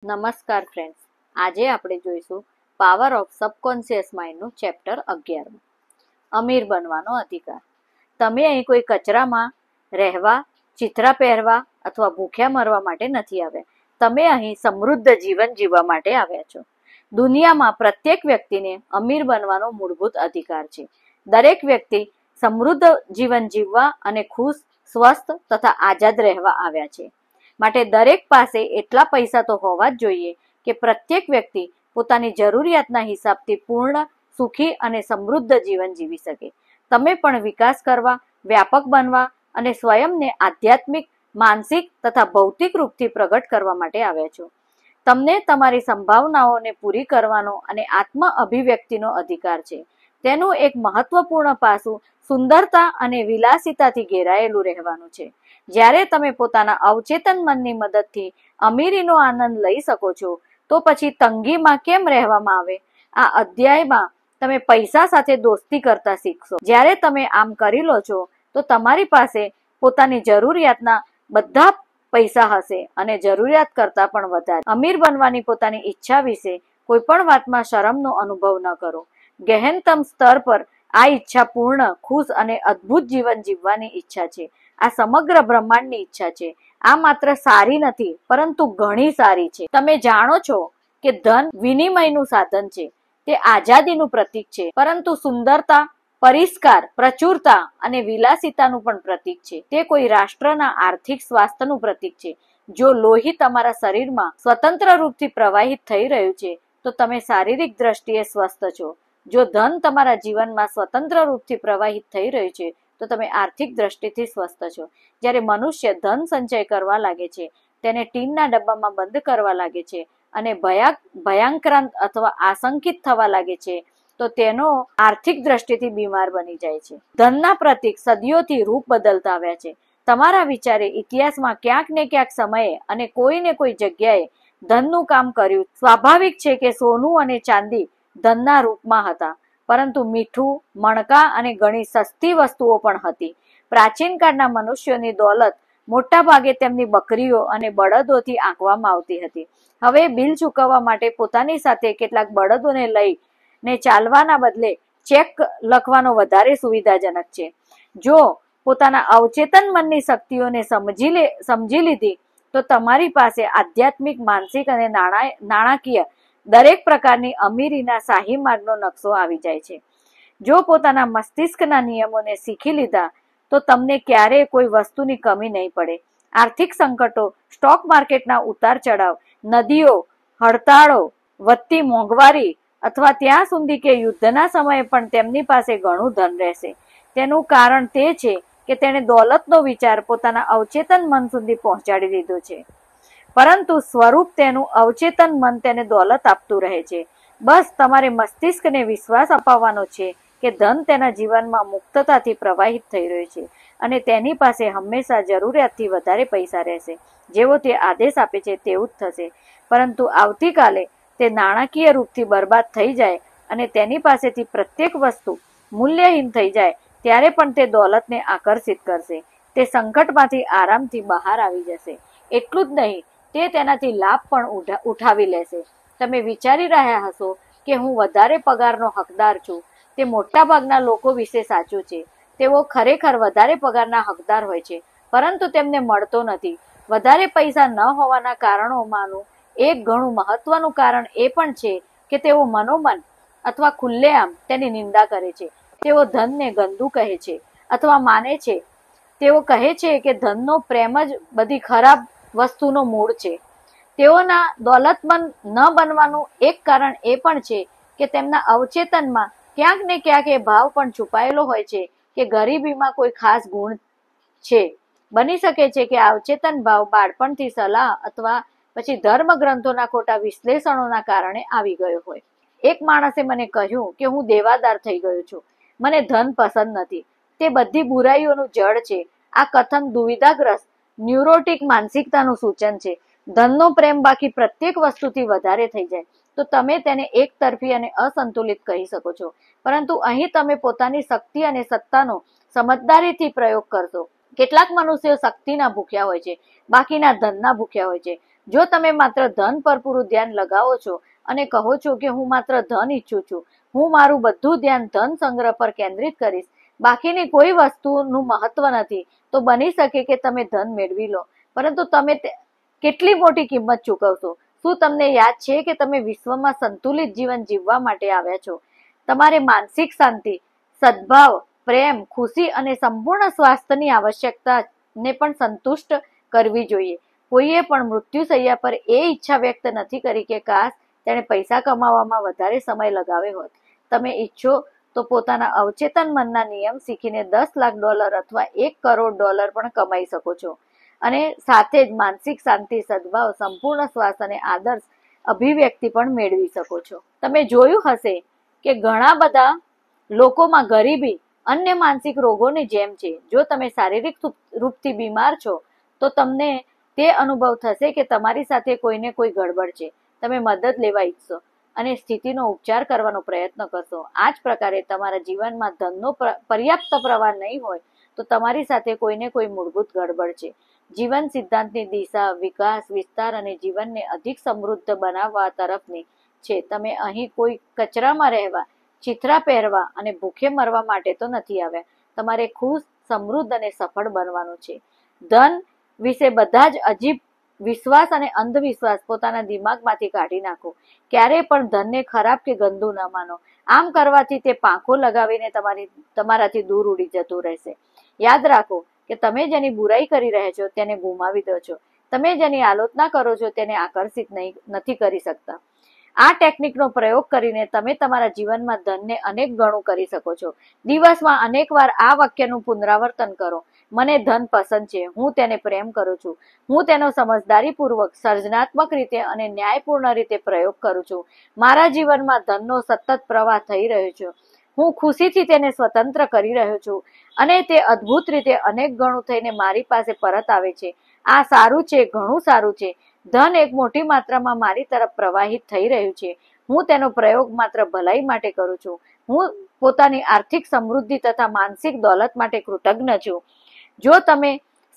નમસ્કાર ફ્રેન્ડ્સ, આજે આપણે જોઈશું પાવર ઓફ સબકોન્શિયસ માઇન્ડનું ચેપ્ટર 11 અમીર બનવાનો અધિકાર. તમે અહીં કોઈ કચરામાં રહેવા, ચિત્રા પહેરવા અથવા ભૂખ્યા મરવા માટે નથી આવ્યા. તમે અહીં સમૃદ્ધ જીવન જીવવા માટે આવ્યા છો. દુનિયામાં પ્રત્યેક વ્યક્તિને અમીર બનવાનો મૂળભૂત અધિકાર છે. દરેક વ્યક્તિ સમૃદ્ધ જીવન જીવવા અને ખુશ, સ્વસ્થ તથા આઝાદ રહેવા આવ્યા છે. માટે દરેક પાસે એટલા પૈસા તો હોવા જ જોઈએ કે પ્રત્યેક વ્યક્તિ પોતાની જરૂરિયાતના હિસાબથી પૂર્ણ, સુખી અને સમૃદ્ધ જીવન જીવી શકે. તમે પણ વિકાસ કરવા, વ્યાપક બનવા અને સ્વયંને આધ્યાત્મિક, માનસિક તથા ભૌતિક રૂપથી પ્રગટ કરવા માટે આવ્યા છો. તમને તમારી સંભાવનાઓને પૂરી કરવાનો અને આત્મ અભિવ્યક્તિનો અધિકાર છે. તેનું એક મહત્વપૂર્ણ પાસું સુંદરતા અને વિલાસિતાથી ઘેરાયેલું રહેવાનું છે. જ્યારે તમે પોતાના અવચેતન મનની મદદથી અમીરીનો આનંદ લઈ શકો છો, તો પછી તંગીમાં કેમ રહેવામાં આવે? આ અધ્યાયમાં તમે પૈસા સાથે દોસ્તી કરતા શીખશો. જ્યારે તમે આમ કરી લો છો, તો તમારી પાસે પોતાની જરૂરિયાતના બધા પૈસા હશે અને જરૂરિયાત કરતા પણ વધારે. અમીર બનવાની પોતાની ઈચ્છા વિશે કોઈ પણ વાતમાં શરમનો અનુભવ ન કરો. ગહેનતમ સ્તર પર આ ઈચ્છા પૂર્ણ, ખુશ અને અદ્ભુત જીવન જીવવાની ઈચ્છા છે. આ સમગ્ર બ્રહ્માંડની ઈચ્છા છે. આ માત્ર સારી નથી, પરંતુ ઘણી સારી છે. તમે જાણો છો કે ધન વિનિમયનું સાધન છે. તે આઝાદીનું પ્રતીક છે, પરંતુ સુંદરતા, પરિષ્કાર, પ્રચુરતા અને વિલાસિતાનું પણ પ્રતીક છે. તે કોઈ રાષ્ટ્રના આર્થિક સ્વાસ્થ્યનું પ્રતીક છે. જો લોહી તમારા શરીરમાં સ્વતંત્ર રૂપથી પ્રવાહિત થઈ રહ્યું છે, તો તમે શારીરિક દ્રષ્ટિએ સ્વસ્થ છો. જો ધન તમારા જીવનમાં સ્વતંત્ર રૂપથી પ્રવાહિત થઈ રહ્યું છે, તો તમે આર્થિક દ્રષ્ટિથી સ્વસ્થ છો. જ્યારે મનુષ્ય ધન સંચય કરવા લાગે છે, તેને ટીનના ડબ્બામાં બંધ કરવા લાગે છે અને ભયાક્રાંત અથવા આશંકિત થવા લાગે છે, તો તેનો આર્થિક દ્રષ્ટિથી બીમાર બની જાય છે. ધનના પ્રતીક સદીઓથી રૂપ બદલતા આવ્યા છે. તમારા વિચારે ઇતિહાસમાં ક્યાંક ને ક્યાંક સમયે અને કોઈને કોઈ જગ્યાએ ધનનું કામ કર્યું. સ્વાભાવિક છે કે સોનું અને ચાંદી ધનના રૂપમાં હતા, પરંતુ મીઠું, મણકા અને ઘણી સસ્તી વસ્તુઓ પણ હતી. પ્રાચીન કાળના મનુષ્યોની દોલત મોટા ભાગે તેમની બકરીઓ અને બળદોથી આંકવામાં આવતી હતી. હવે બિલ ચૂકવવા માટે પોતાની સાથે કેટલાક બળદોને લઈને ચાલવાના બદલે ચેક લખવાનો વધારે સુવિધાજનક છે. જો પોતાના અવચેતન મનની શક્તિઓને સમજી લીધી, તો તમારી પાસે આધ્યાત્મિક, માનસિક અને નાણાકીય દરેક પ્રકારની અમીરીના શાહી માર્ગનો નકશો આવી જાય છે. જો પોતાના મસ્તિષ્કના નિયમોને શીખી લીધા, તો તમને ક્યારેય કોઈ વસ્તુની કમી નહીં પડે. આર્થિક સંકટો, સ્ટોક માર્કેટના ઉતાર ચઢાવ, નદીઓ, હડતાળો, વધતી મોંઘવારી અથવા ત્યાં સુધી કે યુદ્ધના સમયે પણ તેમની પાસે ઘણું ધન રહેશે. તેનું કારણ તે છે કે તેણે દોલતનો વિચાર પોતાના અવચેતન મન સુધી પહોંચાડી દીધો છે, પરંતુ સ્વરૂપ તેનું અવચેતન મન તેને દોલત આપતું રહે છે. બસ તમારે મસ્તિષ્કને વિશ્વાસ અપાવવાનો છે કે ધન તેના જીવનમાં મુક્તતાથી પ્રવાહિત થઈ રહ્યું છે અને તેની પાસે હંમેશા જરૂરિયાતથી વધારે પૈસા રહેશે. જેવો તે આદેશ આપે છે તેવું જ થશે. પરંતુ આવતીકાલે તે નાણાકીય રૂપથી બરબાદ થઈ જાય અને તેની પાસેથી પ્રત્યેક વસ્તુ મૂલ્યહીન થઈ જાય, ત્યારે પણ તે દોલતને આકર્ષિત કરશે. તે સંકટમાંથી આરામથી બહાર આવી જશે. એટલું જ નહીં, તે તેનાથી લાભ પણ ઉઠાવી લેશે. તમે વિચારી રહ્યા હશો કે હું વધારે પગારનો હકદાર છું. તે મોટાભાગના લોકો વિશે સાચું છે. તેઓ ખરેખર વધારે પગારના હકદાર હોય છે, પરંતુ તેમને મળતો નથી. વધારે પૈસા ન હોવાના કારણોમાંનું એક ઘણું મહત્વનું કારણ એ પણ છે કે તેઓ મનોમન અથવા ખુલ્લેઆમ તેની નિંદા કરે છે. તેઓ ધનને ગંદુ કહે છે અથવા માને છે. તેઓ કહે છે કે ધનનો પ્રેમ જ બધી ખરાબ વસ્તુનો મૂળ છે. તેઓના દોલતમંદ ન બનવાનું એક કારણ એ પણ છે કે તેમના અવચેતનમાં ક્યાંક ને ક્યાંક એ ભાવ પણ છુપાયેલો હોય છે કે ગરીબીમાં કોઈ ખાસ ગુણ છે. બની શકે છે કે અવચેતન ભાવ બાળપણથી સલાહ અથવા પછી ધર્મ ગ્રંથોના ખોટા વિશ્લેષણોના કારણે આવી ગયો હોય. એક માણસે મને કહ્યું કે હું દેવાદાર થઈ ગયો છું. મને ધન પસંદ નથી. તે બધી બુરાઈઓનું જડ છે. આ કથન દુવિધાગ્રસ્ત ન્યુરોટિક માનસિકતાનું સૂચન છે. ધનનો પ્રેમ બાકી પ્રત્યેક વસ્તુથી વધારે થઈ જાય તો તમે તેને એક તરફી અને અસંતુલિત કહી શકો છો. પરંતુ અહીં તમે પોતાની શક્તિ અને સત્તાનો સમજદારીથી પ્રયોગ કરશો. કેટલાક મનુષ્યો શક્તિના ભૂખ્યા હોય છે, બાકીના ધનના ભૂખ્યા હોય છે. જો તમે માત્ર ધન પર પૂરું ધ્યાન લગાવો છો અને કહો છો કે હું માત્ર ધન ઈચ્છું છું, હું મારું બધું ધ્યાન ધન સંગ્રહ પર કેન્દ્રિત કરીશ, બાકીની કોઈ વસ્તુનું મહત્વ નથી, તો બની શકે કે તમે ધન મેળવી લો, પરંતુ તમે કેટલી મોટી કિંમત ચૂકવશો? શું તમને યાદ છે કે તમે વિશ્વમાં સંતુલિત જીવન જીવવા માટે આવ્યા છો? તમારે માનસિક શાંતિ, સદભાવ, પ્રેમ, ખુશી અને સંપૂર્ણ સ્વાસ્થ્યની આવશ્યકતાને પણ સંતુષ્ટ કરવી જોઈએ. કોઈએ પણ મૃત્યુશૈયા પર એ ઈચ્છા વ્યક્ત નથી કરી કે કાશ તેણે પૈસા કમાવામાં વધારે સમય લગાવ્યો હોત. તમે ઈચ્છો તો પોતાના અવચેતન મનના નિયમ શીખીને $10 લાખ અથવા $1 કરોડ પણ કમાઈ શકો છો, અને સાથે જ માનસિક શાંતિ, સદભાવ, સંપૂર્ણ શ્વાસ અને આદર્શ અભિવ્યક્તિ પણ મેળવી શકો છો. તમે જોયું હશે કે ઘણા બધા લોકોમાં ગરીબી અન્ય માનસિક રોગોની જેમ છે. જો તમે શારીરિક રૂપથી બીમાર છો તો તમને તે અનુભવ થશે કે તમારી સાથે કોઈને કોઈ ગડબડ છે. તમે મદદ લેવા ઈચ્છશો અને સ્થિતિનો ઉપચાર કરવાનો પ્રયત્ન કરશો. આ જ પ્રકારે તમારા જીવનમાં ધનનો પર્યાપ્ત પ્રવાહ નહીં હોય તો તમારી સાથે કોઈને કોઈ મૂળભૂત ગડબડ છે. જીવન સિદ્ધાંતની દિશા વિકાસ, વિસ્તાર અને જીવનને અધિક સમૃદ્ધ બનાવવા તરફની છે. તમે અહીં કોઈ કચરામાં રહેવા, ચિથરા પહેરવા અને ભૂખે મરવા માટે તો નથી આવ્યા. તમારે ખુશ, સમૃદ્ધ અને સફળ બનવાનું છે. ધન વિશે બધા જ અજીબ વિશ્વાસ અને અંધવિશ્વાસ પોતાના દિમાગમાંથી કાઢી નાખો. ક્યારેય પણ ધનને ખરાબ કે ગંદુ ન માનો. આમ કરવાથી તે પાંખો લગાવીને તમારાથી દૂર ઉડી જતું રહેશે. યાદ રાખો કે તમે જેની બુરાઈ કરી રહ્યા છો તેને ગુમાવી દો છો. તમે જેની આલોચના કરો છો તેને આકર્ષિત નથી કરી શકતા. આ ટેકનિકનો પ્રયોગ કરીને તમે તમારા જીવનમાં ધનને અનેક ગણું કરી શકો છો. દિવસમાં અનેક વાર આ વાક્યનું પુનરાવર્તન કરો. મને ધન પસંદ છે, હું તેને પ્રેમ કરું છું, હું તેનો સમજદારીપૂર્વક, સર્જનાત્મક રીતે અને ન્યાયપૂર્ણ રીતે પ્રયોગ કરું છું. મારા જીવનમાં ધનનો સતત પ્રવાહ થઈ રહ્યો છે, હું ખુશીથી તેને સ્વતંત્ર કરી રહ્યો છું અને તે અદ્ભુત રીતે અનેક ગણું થઈને મારી પાસે પરત આવે છે. આ સારું છે, ઘણું સારું છે. ધન એક મોટી માત્રામાં મારી તરફ પ્રવાહિત થઈ રહ્યું છે. હું તેનો પ્રયોગ માત્ર ભલાઈ માટે કરું છું. હું પોતાની આર્થિક સમૃદ્ધિ તથા માનસિક દોલત માટે કૃતજ્ઞ છું. જો તમે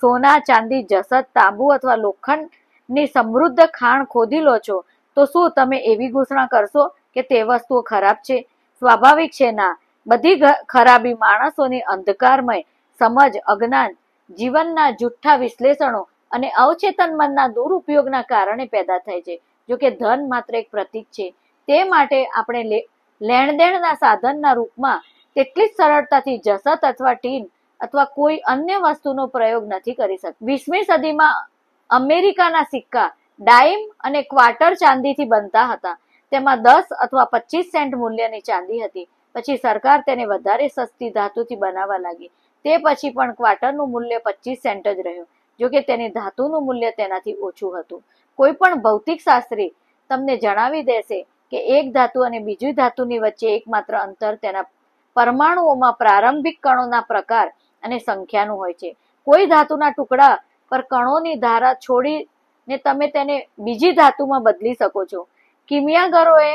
સોના, ચાંદી, જસત, તાંબુ અથવા લોખંડની સમૃદ્ધ ખાણ ખોદી લો છો તો શું તમે એવી ઘોષણા કરશો કે તે વસ્તુઓ ખરાબ છે? સ્વાભાવિક છે ના. બધી ખરાબી માણસોની અંધકારમય સમજ, અજ્ઞાન, જીવનના જુઠ્ઠા વિશ્લેષણો અને અવચેતન મનના દુરુપયોગના કારણે પેદા થાય છે. જોકે ધન માત્ર એક પ્રતીક છે, તે માટે આપણે લેણદેણના સાધનના રૂપમાં તેટલી જ સરળતાથી જસત અથવા ટીન અથવા કોઈ અન્ય વસ્તુનો પ્રયોગ નથી કરી શકતા. 20મી સદીમાં અમેરિકાના સિક્કા ડાઇમ અને ક્વાર્ટર ચાંદીથી બનતા હતા. તેમાં 10 અથવા 25 સેન્ટ મૂલ્યની ચાંદી હતી. પછી સરકાર તેને વધારે સસ્તી ધાતુથી બનાવવા લાગી. તે પછી પણ ક્વાર્ટરનું મૂલ્ય 25 સેન્ટ જ રહ્યું. જોકે તેની ધાતુનું મૂલ્ય તેનાથી ઓછું હતું. કોઈ પણ ભૌતિકશાસ્ત્રી તમને જણાવી દેશે કે એક ધાતુ અને બીજી ધાતુની વચ્ચે એકમાત્ર અંતર તેના પરમાણુઓમાં પ્રારંભિક કણોના પ્રકાર અને સંખ્યાનું હોય છે. કોઈ ધાતુના ટુકડા પર કણોની ધારા છોડીને તમે તેને બીજી ધાતુમાં બદલી શકો છો. કિમિયાગરોએ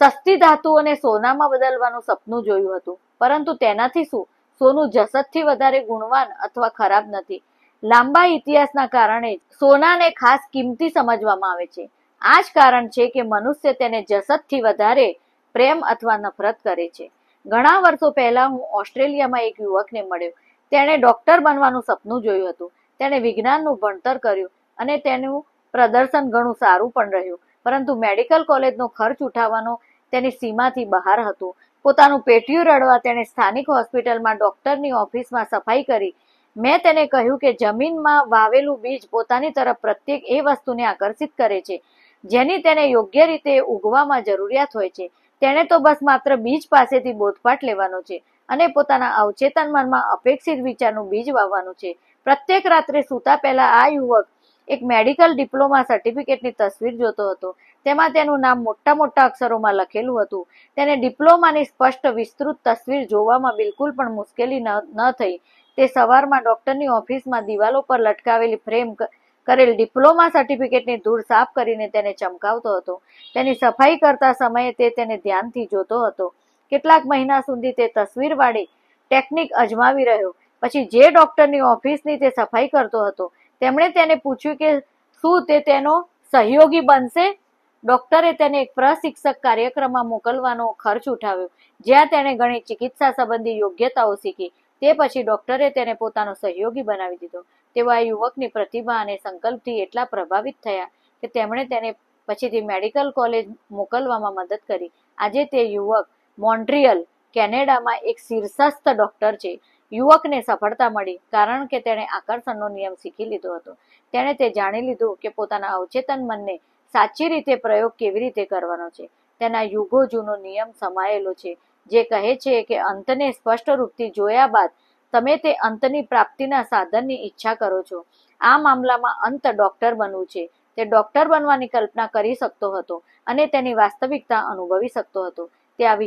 સસ્તી ધાતુઓને સોનામાં બદલવાનું સપનું જોયું હતું, પરંતુ તેનાથી શું? સોનું જસતથી વધારે ગુણવાન અથવા ખરાબ નથી. લાંબા ઇતિહાસના કારણે સોનાને ખાસ કિંમતી સમજવામાં આવે છે. આ જ કારણ છે કે મનુષ્ય તેને જસતથી વધારે પ્રેમ અથવા નફરત કરે છે. ઘણા વર્ષો પહેલા હું ઓસ્ટ્રેલિયામાં એક યુવકને મળ્યો. તેણે ડોક્ટર બનવાનું સપનું જોયું હતું. તેણે વિજ્ઞાનનું ભણતર કર્યું અને તેનું પ્રદર્શન ઘણું સારું પણ રહ્યું, પરંતુ મેડિકલ કોલેજનો ખર્ચ ઉઠાવવાનો તેની સીમાથી બહાર હતું. પોતાનું પેટીયું રડવા તેણે સ્થાનિક હોસ્પિટલમાં ડોક્ટરની ઓફિસમાં સફાઈ કરી. મેં તેને કહ્યું કે જમીનમાં વાવેલું બીજ પોતાની તરફ પ્રત્યેક એ વસ્તુને આકર્ષિત કરે છે જેની તેને યોગ્ય રીતે ઉગવામાં જરૂરિયાત હોય છે. તેણે તો બસ માત્ર બીજ પાસેથી બોધપાઠ લેવાનો છે અને પોતાના અવચેતન મનમાં અપેક્ષિત વિચારનું બીજ વાવવાનું છે. પ્રત્યેક રાત્રે સૂતા પહેલા આ યુવક એક મેડિકલ ડિપ્લોમા સર્ટિફિકેટની તસવીર જોતો હતો. તેમાં તેનું નામ મોટા મોટા અક્ષરોમાં લખેલું હતું. તેને ડિપ્લોમાની સ્પષ્ટ વિસ્તૃત તસવીર જોવામાં બિલકુલ પણ મુશ્કેલી ન થઈ. તે સવારમાં ડોક્ટરની ઓફિસમાં દિવાલો પર લટકાવેલી ફ્રેમ કરેલ ડિપ્લોમા સર્ટિફિકેટની ધૂળ સાફ કરીને તેને ચમકાવતો હતો. તેની સફાઈ કરતા સમયે તે તેને ધ્યાનથી જોતો હતો. કેટલાક મહિના સુધી તે તસવીરવાળી ટેકનિક અજમાવી રહ્યો. પછી જે ડોક્ટરની ઓફિસની તે સફાઈ કરતો હતો તેમણે તેને પૂછ્યું કે શું તે તેનો સહયોગી બનશે? ડોક્ટરે તેને એક પ્રશિક્ષક કાર્યક્રમમાં મોકલવાનો ખર્ચ ઉઠાવ્યો, જ્યાં તેણે ઘણી ચિકિત્સા સંબંધી યોગ્યતાઓ શીખી. તે પછી ડોક્ટરે તેને પોતાનો સહયોગી બનાવી દીધો. તેઓ આ યુવકની પ્રતિભા અને સંકલ્પથી એટલા પ્રભાવિત થયા કે તેમણે તેને પછીથી મેડિકલ કોલેજ મોકલવામાં મદદ કરી. આજે તે યુવક મોન્ટ્રીયલ, કેનેડામાં એક શીર્ષસ્થ ડોક્ટર છે. યુવકને સફળતા મળી કારણ કે તેણે આકર્ષણનો નિયમ શીખી લીધો હતો. તેણે તે જાણી લીધું કે પોતાના અવચેતન મનને સાચી રીતે પ્રયોગ કેવી રીતે કરવાનો છે. તેના યુગો જૂનો નિયમ સમાયેલો છે, જે કહે છે કે અંતને સ્પષ્ટ રૂપથી જોયા બાદ તમે તે અંતની પ્રાપ્તિના સાધનની ઈચ્છા કરો છો. આ મામલામાં અંત ડોક્ટર બનવું છે. તે ડોક્ટર બનવાની કલ્પના કરી શકતો હતો અને તેની વાસ્તવિકતા અનુભવી શકતો હતો. તે આ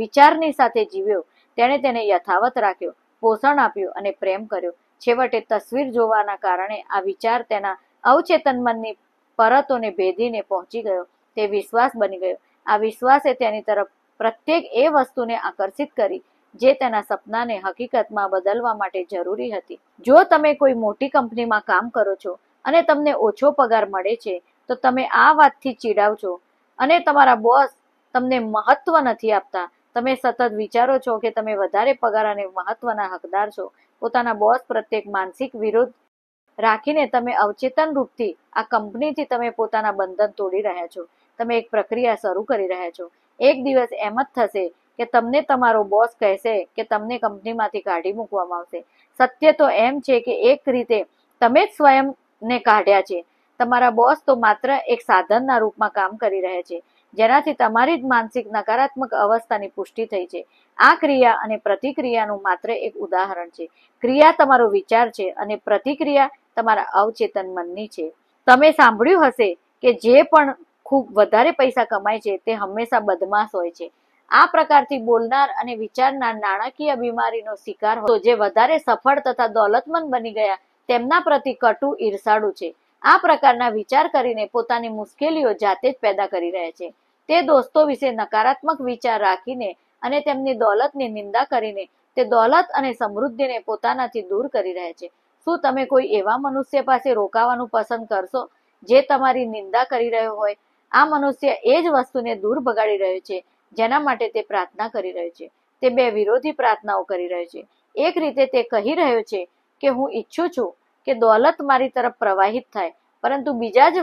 વિચારની સાથે જીવ્યો. તેણે તેને યથાવત રાખ્યો, પોષણ આપ્યું અને પ્રેમ કર્યો. છેવટે તસવીર જોવાના કારણે આ વિચાર તેના અવચેતન મનની પરતોને ભેદીને પહોંચી ગયો. તે વિશ્વાસ બની ગયો. આ વિશ્વાસે તેની તરફ પ્રત્યેક એ વસ્તુને આકર્ષિત કરી જે તેના સપનાને હકીકતમાં બદલવા માટે જરૂરી હતી. જો તમે કોઈ મોટી કંપનીમાં કામ કરો છો અને તમને ઓછો પગાર મળે છે, તો તમે આ વાતથી ચીડાવ છો અને તમારા બોસ તમને મહત્વ નથી આપતા. તમે સતત વિચારો છો કે તમે વધારે પગાર અને મહત્વના હકદાર છો. પોતાના બોસ પ્રત્યેક માનસિક વિરોધ રાખીને તમે અવચેતન રૂપથી આ કંપનીથી તમે પોતાના બંધન તોડી રહ્યા છો. તમે એક પ્રક્રિયા શરૂ કરી રહ્યા છો. એક દિવસ એમ જ થશે કે તમને તમારો બોસ કહેશે કે તમને કંપનીમાંથી કાઢી મૂકવામાં આવશે. સત્ય તો એમ છે કે એક રીતે તમે જ સ્વયંને કાઢ્યા છે. તમારા બોસ તો માત્ર એક સાધનના રૂપમાં કામ કરી રહ્યા છે, જેનાથી તમારી જ માનસિક નકારાત્મક અવસ્થાની પુષ્ટિ થઈ છે. આ ક્રિયા અને પ્રતિક્રિયાનું માત્ર એક ઉદાહરણ છે. ક્રિયા તમારો વિચાર છે અને પ્રતિક્રિયા તમારા અવચેતન મનની છે. તમે સાંભળ્યું હશે કે જે પણ ખૂબ વધારે પૈસા કમાય છે તે હંમેશા બદમાશ હોય છે. આ પ્રકારથી બોલનાર અને વિચારનાર નાણાકીય બીમારીનો શિકાર હોય, જે વધારે સફળ તથા દોલતમંદ બની ગયા તેમના પ્રતિ કટુ ઈર્ષાળુ છે. આ પ્રકારના વિચાર કરીને પોતાની મુશ્કેલીઓ જાતે જ પેદા કરી રહ્યા છે. તે દોસ્તો વિશે નકારાત્મક વિચાર રાખીને અને તેમની દોલતની નિંદા કરીને તે દોલત અને સમૃદ્ધિને પોતાનાથી દૂર કરી રહ્યા છે. શું તમે કોઈ એવા મનુષ્ય પાસે રોકાવાનું પસંદ કરશો જે તમારી નિંદા કરી રહ્યો હોય? આ મનુષ્ય એ જ વસ્તુને દૂર ભગાડી રહ્યો છે જેના માટે તે પ્રાર્થના કરી રહ્યો છે. તે બે વિરોધી પ્રાર્થનાઓ કરી રહ્યો છે. એક રીતે તે કહી રહ્યો છે કે હું ઈચ્છું છું કે દોલત મારી તરફ પ્રવાહિત થાય, પરંતુ બીજા જ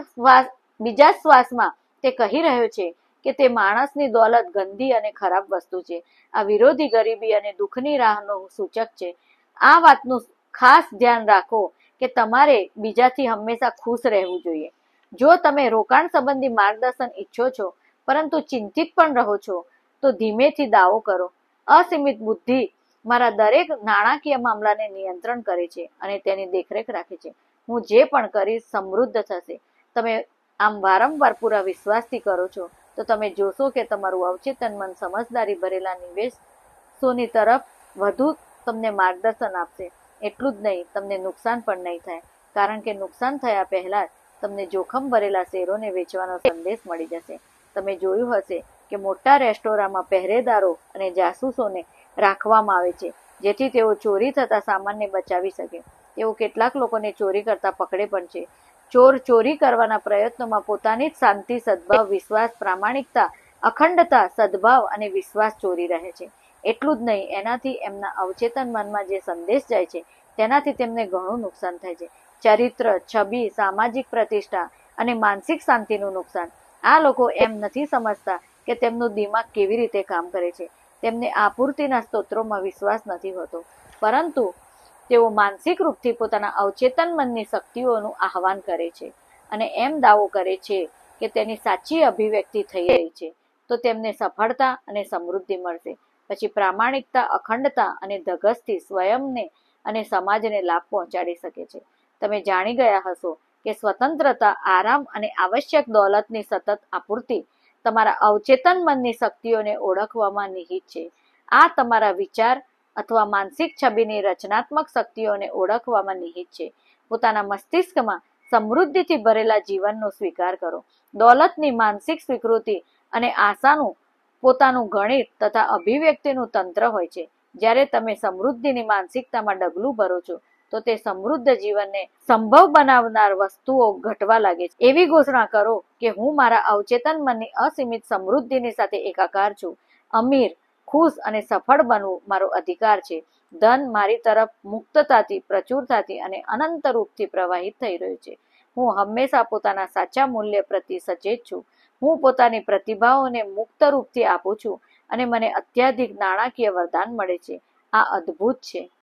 શ્વાસમાં તે કહી રહ્યો છે કે તે માણસની દોલત ગંદી અને ખરાબ વસ્તુ છે. આ વિરોધી ગરીબી અને દુઃખની રાહનો સૂચક છે. આ વાતનું ખાસ ધ્યાન રાખો કે તમારે બીજાથી હંમેશા ખુશ રહેવું જોઈએ. જો તમે રોકાણ સંબંધી માર્ગદર્શન ઈચ્છો છો પરંતુ ચિંતિત પણ રહો છો, તો ધીમેથી દાવો કરો. અસીમિત બુદ્ધિ મારા દરેક નાણાકીય મામલાને નિયંત્રણ કરે છે અને તેની દેખરેખ રાખે છે. હું જે પણ કરીશ સમૃદ્ધ થશે. તમે આમ વારંવાર પૂરા વિશ્વાસથી કરો છો તો તમે જોશો કે તમારું અવચેતન મન સમજદારી ભરેલા નિવેશોની તરફ વધુ તમને માર્ગદર્શન આપશે. એટલું જ નહીં, તમને નુકસાન પણ નહીં થાય, કારણ કે નુકસાન થયા પહેલા તમને જોખમ ભરેલા શેરોને વેચવાનો સંદેશ મળી જશે. તમે જોયું હશે કે મોટા રેસ્ટોરાંમાં પહેરેદારો અને જાસૂસોને રાખવામાં આવે છે, જેથી તેઓ ચોરી થતા સામાનને બચાવી શકે. તેઓ કેટલાક લોકોને ચોરી કરતા પકડે પણ છે. ચોર ચોરી કરવાના પ્રયત્નોમાં પોતાની જ શાંતિ, સદભાવ, વિશ્વાસ, પ્રામાણિકતા, અખંડતા, સદભાવ અને વિશ્વાસ ચોરી રહે છે. એટલું જ નહીં, એનાથી એમના અવચેતન મનમાં જે સંદેશ જાય છે તેનાથી તેમને ઘણું નુકસાન થાય છે. ચરિત્ર, છબી, સામાજિક પ્રતિષ્ઠા અને માનસિક શાંતિનું નુકસાન. આ લોકો એમ નથી સમજતા કે તેમનું દિમાગ કેવી રીતે કામ કરે છે. તેમને આપૂર્તિના સ્ત્રોતોમાં વિશ્વાસ નથી હોતો, પરંતુ તેઓ માનસિક રૂપથી પોતાના અવચેતન મનની શક્તિઓનું આહ્વાન કરે છે અને એમ દાવો કરે છે કે તેની સાચી અભિવ્યક્તિ થઈ રહી છે, તો તેમને સફળતા અને સમૃદ્ધિ મળશે. પછી પ્રામાણિકતા, અખંડતા અને ધગશથી સ્વયંને અને સમાજને લાભ પહોંચાડી શકે છે. તમે જાણી ગયા હશો કે સ્વતંત્રતા, આરામ અને આવશ્યક દોલતની સતત આપૂર્તિ તમારા અવચેતન મનની શક્તિઓને ઓળખવામાં નિહિત છે. આ તમારા વિચાર અથવા માનસિક છબીની રચનાત્મક શક્તિઓને ઓળખવામાં નિહિત છે. પોતાના મસ્તિષ્કમાં સમૃદ્ધિથી ભરેલા જીવનનો સ્વીકાર કરો. દોલતની માનસિક સ્વીકૃતિ અને આશાનું પોતાનું ગણિત તથા અભિવ્યક્તિનું તંત્ર હોય છે. જ્યારે તમે સમૃદ્ધિની માનસિકતામાં ડગલું ભરો છો, તો તે સમૃદ્ધ જીવનને સંભવ બનાવનાર વસ્તુઓ ઘટવા લાગે છે. એવી ઘોષણા કરો કે હું મારા અવચેતન મનની અસીમિત સમૃદ્ધિની સાથે એકાકાર છું. અમીર, ખુશ અને સફળ બનવું મારો અધિકાર છે. ધન મારી તરફ મુક્તતાથી, પ્રચુરતાથી અને અનંત રૂપથી પ્રવાહિત થઈ રહ્યું છે. હું હંમેશા પોતાના સાચા મૂલ્ય પ્રતિ સચેત છું. હું પોતાની પ્રતિભાઓને મુક્ત રૂપથી આપું છું અને મને અત્યાધિક નાણાકીય વરદાન મળે છે. આ અદ્ભુત છે.